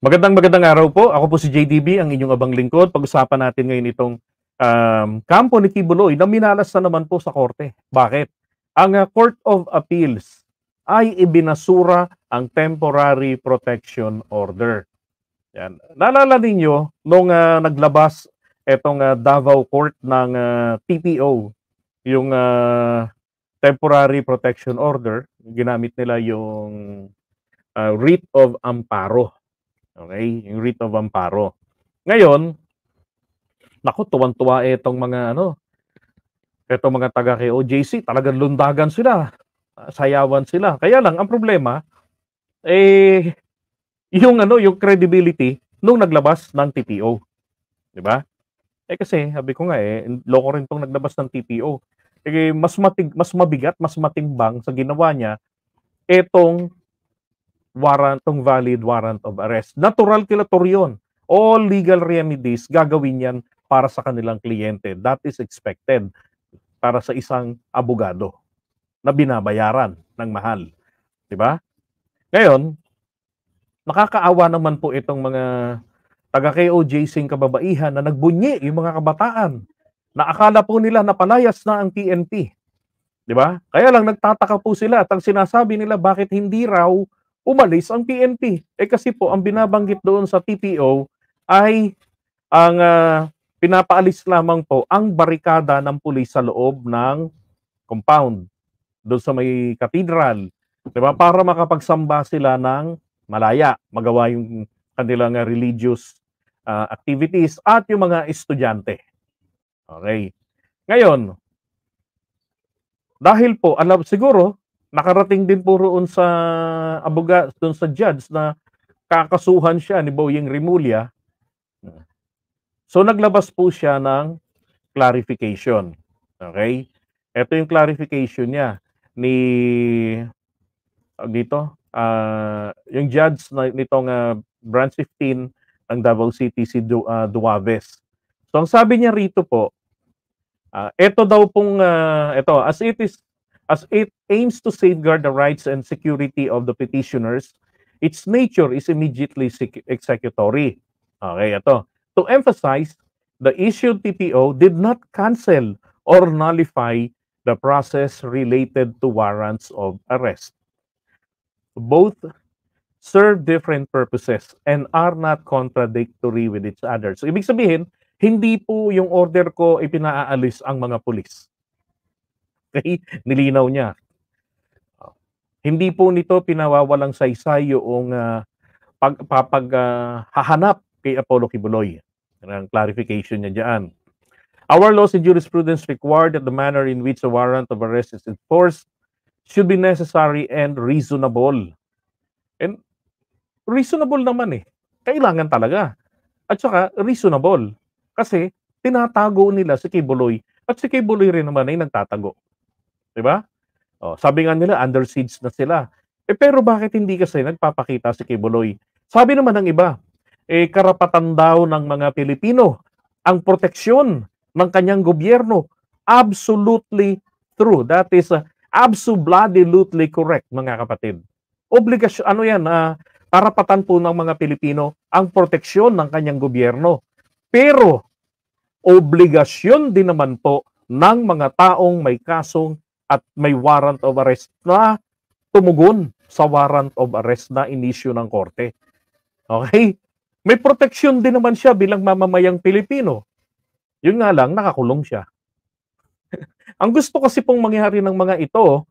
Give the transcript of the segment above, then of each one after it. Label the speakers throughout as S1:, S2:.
S1: Magandang araw po. Ako po si JDB, ang inyong abang lingkod. Pag-usapan natin ngayon itong kampo ni Kibuloy na minalas na naman po sa korte. Bakit? Ang Court of Appeals ay ibinasura ang Temporary Protection Order. Yan. Naalala ninyo nung naglabas itong Davao Court ng TPO, yung Temporary Protection Order, ginamit nila yung writ of amparo. Okay, yung writ of amparo. Ngayon, naku, tuwang-tuwa itong mga taga kay OJC, talagang lundagan sila, sayawan sila. Kaya lang ang problema eh yung credibility nung naglabas ng TPO, 'di ba? Eh kasi sabi ko nga loko rin tong naglabas ng TPO. Eh mas mabigat, mas matimbang sa ginawa niya etong valid warrant of arrest. Natural kilator yun. All legal remedies, gagawin yan para sa kanilang kliyente. That is expected para sa isang abogado na binabayaran ng mahal. Diba? Ngayon, nakakaawa naman po itong mga taga-KOJC kababaihan na nagbunyi yung mga kabataan na akala po nila napalayas na ang PNP. Diba? Kaya lang nagtataka po sila at ang sinasabi nila bakit hindi raw umalis ang PNP. Eh kasi po, ang binabanggit doon sa TPO ay ang pinapaalis lamang po ang barikada ng pulis sa loob ng compound doon sa may katedral. Diba? Para makapagsamba sila ng malaya, magawa yung kanilang religious activities at yung mga estudyante. Okay. Ngayon, dahil po, alam siguro, nakarating din po roon sa doon sa judge na kakasuhan siya ni Boyeng Rimulya. So naglabas po siya ng clarification. Okay? Ito yung clarification niya ni yung judge nitong branch 15 ng Davao City, si Duaves. So ang sabi niya rito po, ito daw pong as it aims to safeguard the rights and security of the petitioners, its nature is immediately executory. Okay, ito. To emphasize, the issued TPO did not cancel or nullify the process related to warrants of arrest. Both serve different purposes and are not contradictory with each other. So, ibig sabihin, hindi po yung order ko ipinaalis ang mga pulis. Okay? Nilinaw niya. Hindi po nito pinawawalang saysay yung hahanap kay Apollo Kibuloy. Ang clarification niya diyan. Our laws and jurisprudence require that the manner in which a warrant of arrest is enforced should be necessary and reasonable. And reasonable naman Kailangan talaga. At saka reasonable. Kasi tinatago nila si Kibuloy at si Kibuloy rin naman ay nagtatago. 'Di ba? Oh, sabi nga nila under siege na sila. Pero bakit hindi kasi nagpapakita si Kibuloy? Sabi naman ng iba, karapatan daw ng mga Pilipino ang proteksyon ng kanyang gobyerno. Absolutely true. That is absolutely correct, mga kapatid. Obligasyon, karapatan po ng mga Pilipino ang proteksyon ng kanyang gobyerno. Pero, obligasyon din naman po ng mga taong may kasong at may warrant of arrest na tumugon sa warrant of arrest na inisyu ng korte. Okay? May proteksyon din naman siya bilang mamamayang Pilipino. Yun nga lang, nakakulong siya. Ang gusto kasi pong mangyari ng mga ito,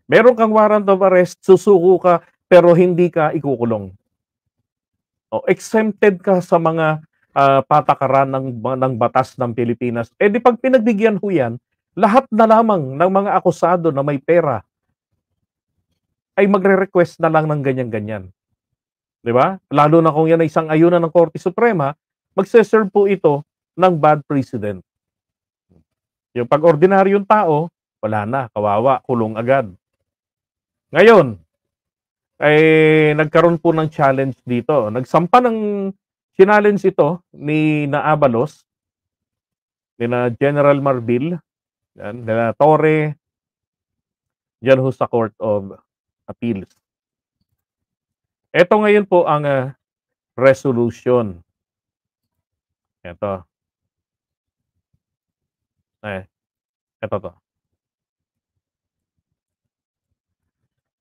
S1: meron kang warrant of arrest, susuko ka, pero hindi ka ikukulong. Exempted ka sa mga patakaran ng batas ng Pilipinas. Di pag pinagbigyan ho yan, lahat na lamang ng mga akusado na may pera ay magre-request na lang ng ganyan-ganyan. Di ba? Lalo na kung yan ay isang ayunan ng Korte Suprema, magse-serve po ito ng bad precedent. Yung pag ordinaryong tao, wala na, kawawa, kulong agad. Ngayon, nagkaroon po ng challenge dito. Nagsampa ng challenge ito ni Abalos, ni General Marbil, nila Torre, dyan ho sa Court of Appeals. Ito ngayon po ang resolution. Ito. Ito to.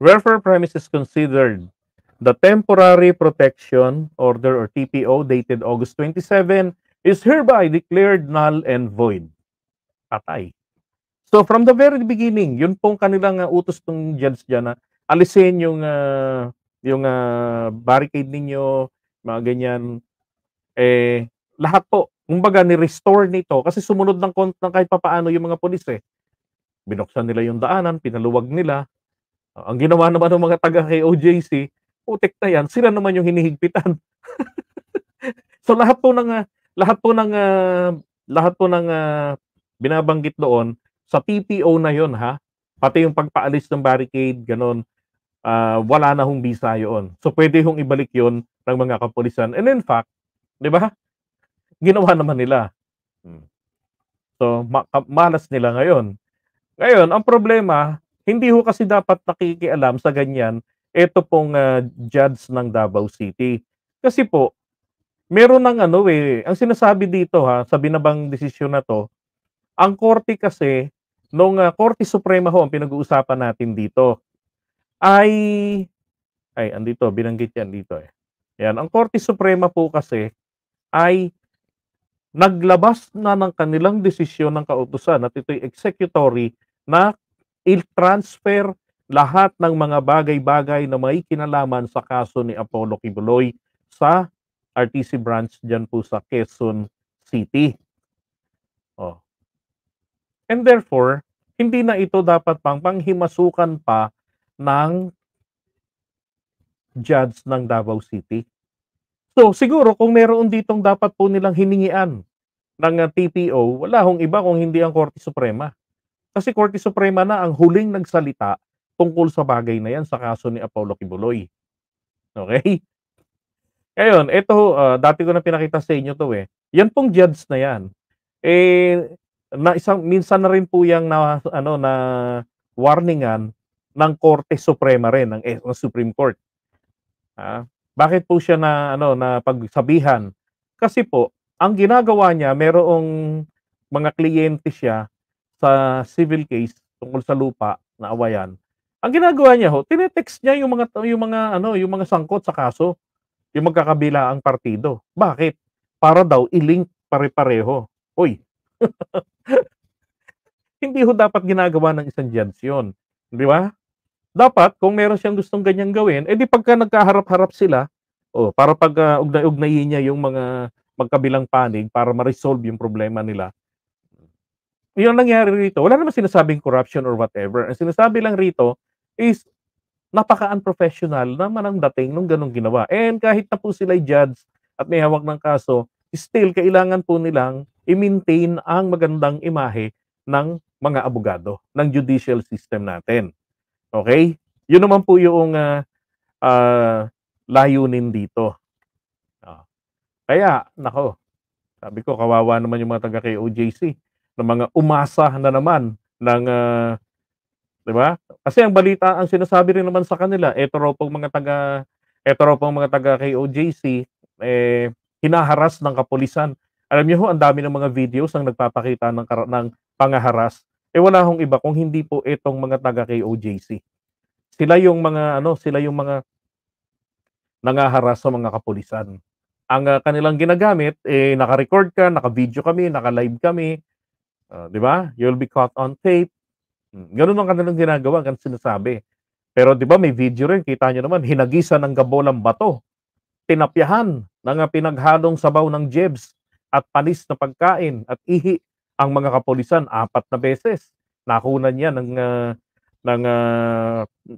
S1: Wherefore premises considered the Temporary Protection Order or TPO dated August 27 is hereby declared null and void. Patay. So from the very beginning, yun pong kanilang utos ng judge dyan na alisin yung barricade ninyo, mga ganyan. Lahat po, kumbaga ni-restore nito kasi sumunod ng kahit papaano yung mga pulis Binuksan nila yung daanan, pinaluwag nila. Ang ginawa naman ng mga taga KOJC, putik na yan, sila naman yung hinihigpitan. So lahat po ng binabanggit doon sa TPO na yon ha. Pati yung pagpaalis ng barricade, ganon. Wala na hong bisa yon. So pwede hong ibalik yon ng mga kapulisan. And in fact, 'di ba? Ginawa naman nila. So malas nila ngayon. Ngayon, ang problema, hindi ho kasi dapat nakikialam sa ganyan ito pong judge ng Davao City. Kasi po, meron ng ang sinasabi dito sa binabang desisyon na to, ang korte kasi, nung Korte Suprema ho, ang pinag-uusapan natin dito, andito, binanggit yan dito Yan, ang Korte Suprema po kasi ay naglabas na ng kanilang desisyon ng kautusan at ito'y executory na i-transfer lahat ng mga bagay-bagay na may kinalaman sa kaso ni Apollo Kibuloy sa RTC branch dyan po sa Quezon City. And therefore, hindi na ito dapat panghimasukan pa ng judge ng Davao City. So, siguro kung meron ditong dapat po nilang hiningian ng TPO, wala hong iba kung hindi ang Korte Suprema. Kasi Korte Suprema na ang huling nagsalita tungkol sa bagay na yan sa kaso ni Apollo Kibuloy. Okay? Ngayon, ito, dati ko na pinakita sa inyo to Yan pong judge na yan. Minsan na rin po yung na warningan ng Korte Suprema rin, ng Supreme Court. Bakit po siya na pagsabihan? Kasi po, ang ginagawa niya, merong mga kliyente siya sa civil case tungkol sa lupa na awayan. Ang ginagawa niya tinetext niya yung mga sangkot sa kaso, yung magkakabilaang partido. Bakit? Para daw i-link pare-pareho. Hoy. Hindi dapat ginagawa ng isang judge yun. Di ba? Dapat, kung meron siyang gustong ganyang gawin, di pagka nagkaharap-harap sila, para pag ugnay-ugnayin niya yung mga magkabilang panig para ma-resolve yung problema nila. Yung nangyari rito, wala naman sinasabing corruption or whatever. Ang sinasabi lang rito is napaka-unprofessional naman ang dating nung ganong ginawa. And kahit na po sila'y judge at may hawak ng kaso, still, kailangan po nilang i-maintain ang magandang imahe ng mga abogado, ng judicial system natin. Okay? Yun naman po yung layunin dito. Kaya, sabi ko, kawawa naman yung mga taga-KOJC ng mga umasa na naman ng, di ba? Kasi ang balita, ang sinasabi rin naman sa kanila, ito raw pong mga taga-KOJC, hinaharas ng kapulisan. Alam niyo ang dami ng mga videos ang nagpapakita ng pangaharas. Wala hong iba kung hindi po itong mga taga-KOJC. Sila yung mga nangaharas sa mga kapulisan. Ang kanilang ginagamit, naka-record ka, naka-video kami, naka-live kami, di ba? You'll be caught on tape. Ganun ang kanilang ginagawa, ganun sinasabi. Pero di ba may video rin, kita nyo naman, hinagisan ng gabolang bato, tinapyahan ng pinaghalong sabaw ng jebs at panis na pagkain at ihi ang mga kapulisan 4 na beses. Nakunan niya ng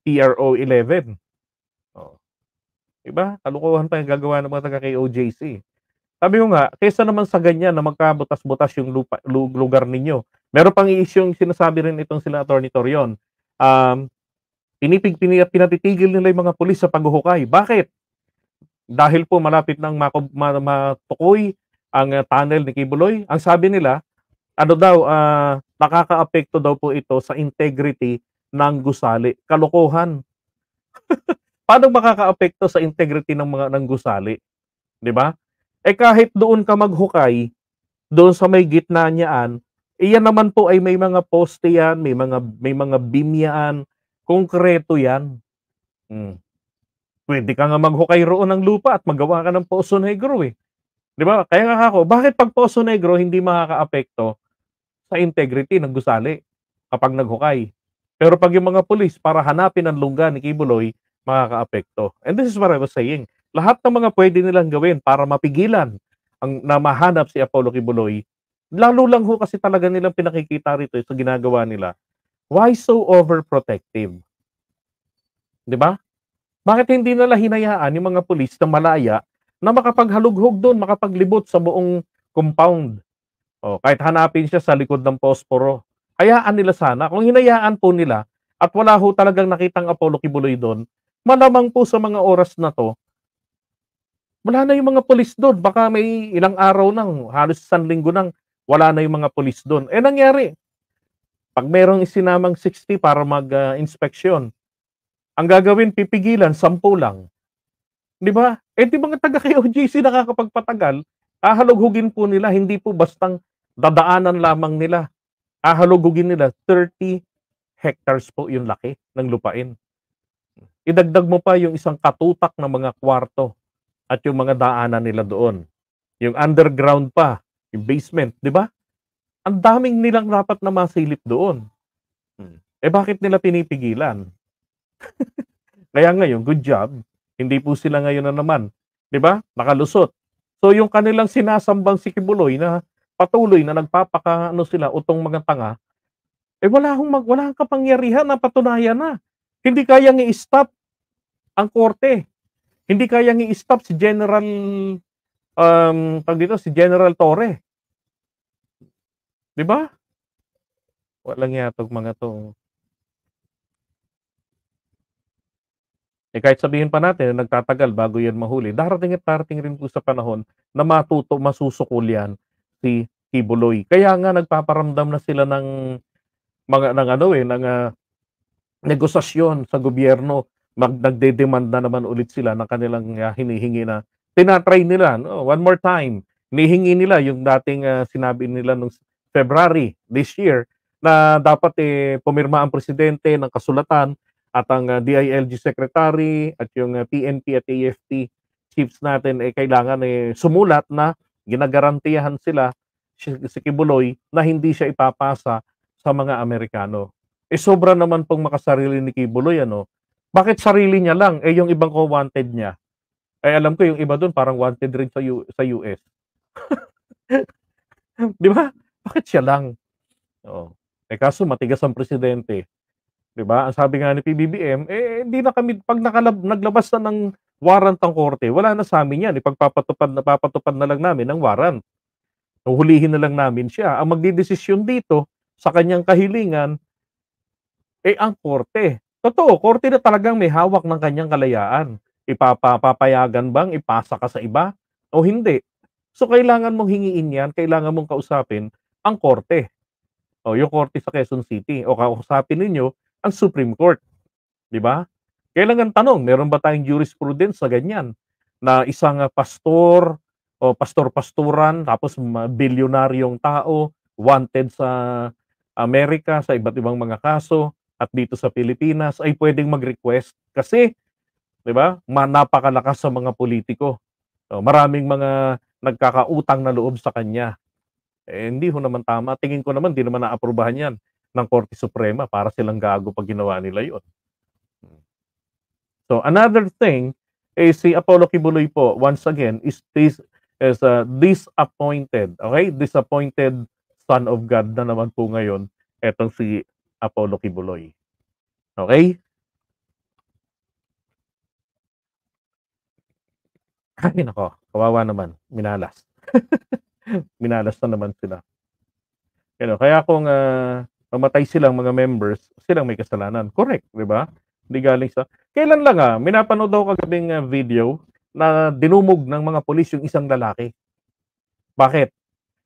S1: PRO 11. Diba? Kalukuhan pa yung gagawa ng mga taga-KOJC. Sabi ko nga, kaysa naman sa ganyan na magkabutas-butas yung lugar ninyo. Meron pang i-issue yung sinasabi rin itong sila Atty. Torion. Pinatitigil nila yung mga pulis sa paghuhukay. Bakit? Dahil po malapit nang matukoy ang tunnel ni Kibuloy. Ang sabi nila, nakaka-apekto daw po ito sa integrity ng gusali. Kalokohan. Paano makaka-apekto sa integrity ng gusali? 'di ba? Eh, kahit doon ka maghukay, doon sa may gitna niyaan, iyan naman po ay may mga poste yan, may mga beam yan, konkreto yan. Hmm. Puwede ka nga maghukay roon ng lupa at magawa ka ng Poso Negro, eh, 'di ba? Kaya nga ako, bakit 'pag Poso Negro hindi makakaapekto sa integrity ng gusali kapag naghukay? Pero 'pag yung mga pulis para hanapin ang lungga ni Kibuloy, makakaapekto. And this is what I was saying, lahat ng mga puwede nilang gawin para mapigilan na mahanap si Apollo Kibuloy, lalo lang ho kasi talaga nilang pinakikita rito sa ginagawa nila, why so overprotective, 'di ba? Bakit hindi nila hinayaan yung mga pulis na malaya na makapaghalughog dun, makapaglibot sa buong compound? Oh, kahit hanapin siya sa likod ng posporo, hayaan nila sana. Kung hinayaan po nila at wala ho talagang nakitang Apollo Kibuloy dun, malamang po sa mga oras na 'to, wala na yung mga pulis dun. Baka may ilang araw nang, halos isang linggo nang wala na yung mga pulis dun. Eh, nangyari, 'pag merong isinamang 60 para inspeksyon, ang gagawin pipigilan 10 lang, 'di ba? Eh, 'di mga taga KOJC nakakapagpatagal, hahalughugin po nila, hindi po bastang dadaanan lamang nila. Hahalughugin nila 30 hectares po yung laki ng lupain. Idagdag mo pa yung isang katutak na mga kwarto at yung mga daanan nila doon. Yung underground pa, yung basement, 'di ba? Ang daming nilang dapat na masilip doon. Eh, bakit nila pinipigilan? Kaya ngayon, good job, hindi po sila ngayon na naman, 'di ba, nakalusot. So yung kanilang sinasambang si Kibuloy na patuloy na nagpapakaano sila, utong mga tanga, eh, wala kang kapangyarihan na patunayan na. Hindi kayang i-stop ang korte, hindi kayang i-stop si General, tawag dito, si General Torre, 'di ba? Walang ya 'tong mga 'to. Eh, kahit sabihin pa natin na nagtatagal bago yan mahuli, darating at darating rin po sa panahon na masusukol yan si Kibuloy. Kaya nga nagpaparamdam na sila ng mga ng ano, eh, ng, negosasyon sa gobyerno. Nagde-demand na naman ulit sila ng kanilang, hinihingi na nila 'no, one more time. Hinihingi nila yung dating, sinabi nila nung February this year na dapat, eh, pumirma ang presidente ng kasulatan at ang, DILG secretary at yung, PNP at AFP chiefs natin, eh, kailangan, eh, sumulat na ginagarantiyahan sila si Kibuloy na hindi siya ipapasa sa mga Amerikano. Eh, sobra naman pong makasarili ni Kibuloy ano. Bakit sarili niya lang, eh, yung ibang co-wanted niya, eh, alam ko yung iba dun parang wanted rin sa US. 'Di ba? Bakit siya lang? Oo. Eh, kaso matigas ang presidente, 'di ba? Ang sabi nga ni PBBM, eh, hindi na kami 'pag naglabas na ng warrant ang korte, wala na sa'min 'yan, papatupad na lang namin ang warrant. Huhulihin na lang namin siya. Ang magdedesisyon dito sa kanyang kahilingan, eh, ang korte. Totoo, korte na talagang may hawak ng kanyang kalayaan. Papayagan bang ipasa ka sa iba o hindi? So, kailangan mong hingiin 'yan, kailangan mong kausapin ang korte. O yung korte sa Quezon City o kausapin ninyo ang Supreme Court, 'di ba? Kailangan tanong, meron ba tayong jurisprudence na ganyan, na isang, pastor o pastor-pasturan tapos bilyonaryong tao, wanted sa Amerika sa iba't ibang mga kaso at dito sa Pilipinas ay puwedeng mag-request kasi 'di ba, napakalakas sa mga politiko. Maraming mga nagkakautang na loob sa kanya. Eh, hindi ho naman tama. Tingin ko naman 'di naman naaprubahan 'yan ng Korte Suprema, para silang gago 'pag ginawa nila 'yun. So, another thing is si Apollo Kibuloy po, once again, is a disappointed, okay? Disappointed son of God na naman po ngayon etong si Apollo Kibuloy. Okay? Ay naku, kawawa naman, minalas. Minalas na naman sila. Kaya kung, mamatay silang mga members, silang may kasalanan. Correct, 'di ba? Hindi galing sa kailan lang, may napanood ako kagabing, video na dinumog ng mga pulis yung isang lalaki. Bakit?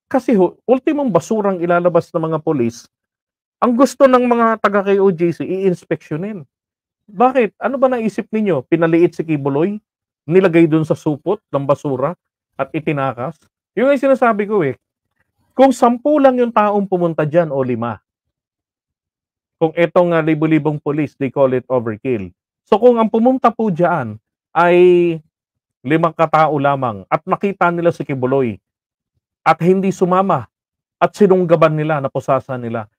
S1: Kasi ho, ultimong basurang ilalabas ng mga pulis, ang gusto ng mga taga KOJC iinspeksyonin. Bakit? Ano ba naisip ninyo? Pinaliit si Kibuloy? Nilagay dun sa supot ng basura? at itinakas. Yung nga sinasabi ko eh, kung 10 lang yung taong pumunta diyan o 5, kung etong, libo-libong pulis, they call it overkill. So kung ang pumunta po diyan ay 5 katao lamang at nakita nila si Kibuloy at hindi sumama at sinunggaban nila, napusasan nila,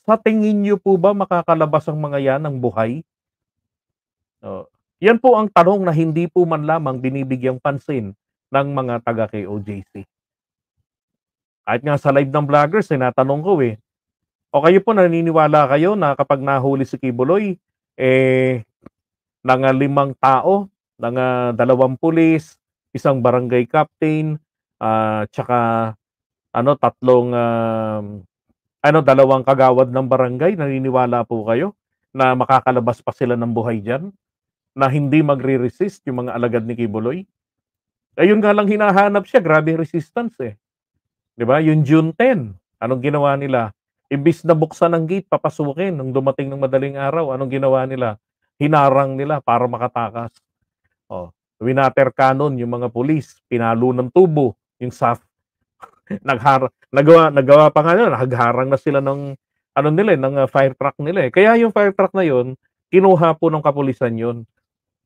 S1: sa tingin niyo po ba makakalabas ang mga 'yan ng buhay? Oh, 'yan po ang tanong na hindi po man lamang binibigyang pansin ng mga taga KOJC. Kahit nga sa live ng vloggers tinatanong ko, eh, "O kayo po naniniwala kayo na kapag nahuli si Kibuloy, eh, ng, 5 tao, ng, 2 pulis, isang barangay captain, tsaka ano 2 kagawad ng barangay, naniniwala po kayo na makakalabas pa sila ng buhay diyan, na hindi magre-resist yung mga alagad ni Kibuloy?" Ayun nga lang hinahanap siya, grabe resistance, eh. 'Di ba, yung June 10, anong ginawa nila? Imbis na buksan ang gate papasukin nung dumating ng madaling araw, anong ginawa nila? Hinarang nila para makatakas. Oh, winater cannon yung mga pulis, pinalo ng tubo yung SAF, nagawa pa nga nun, nagharang na sila ng ano nila, ng, fire truck nila, eh. Kaya yung fire truck na yun, kinuha po ng kapulisan yun.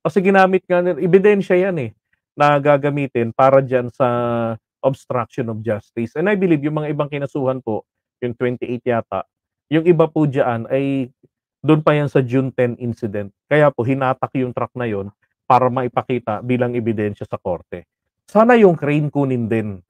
S1: Kasi ginamit nga nila, ebidensya yan, eh, na gagamitin para diyan sa obstruction of justice. And I believe yung mga ibang kinasuhan po, yung 28 yata, yung iba po diyan ay dun pa yan sa June 10 incident. Kaya po hinatak yung truck na yon para maipakita bilang ebidensya sa korte. Sana yung crane kunin din.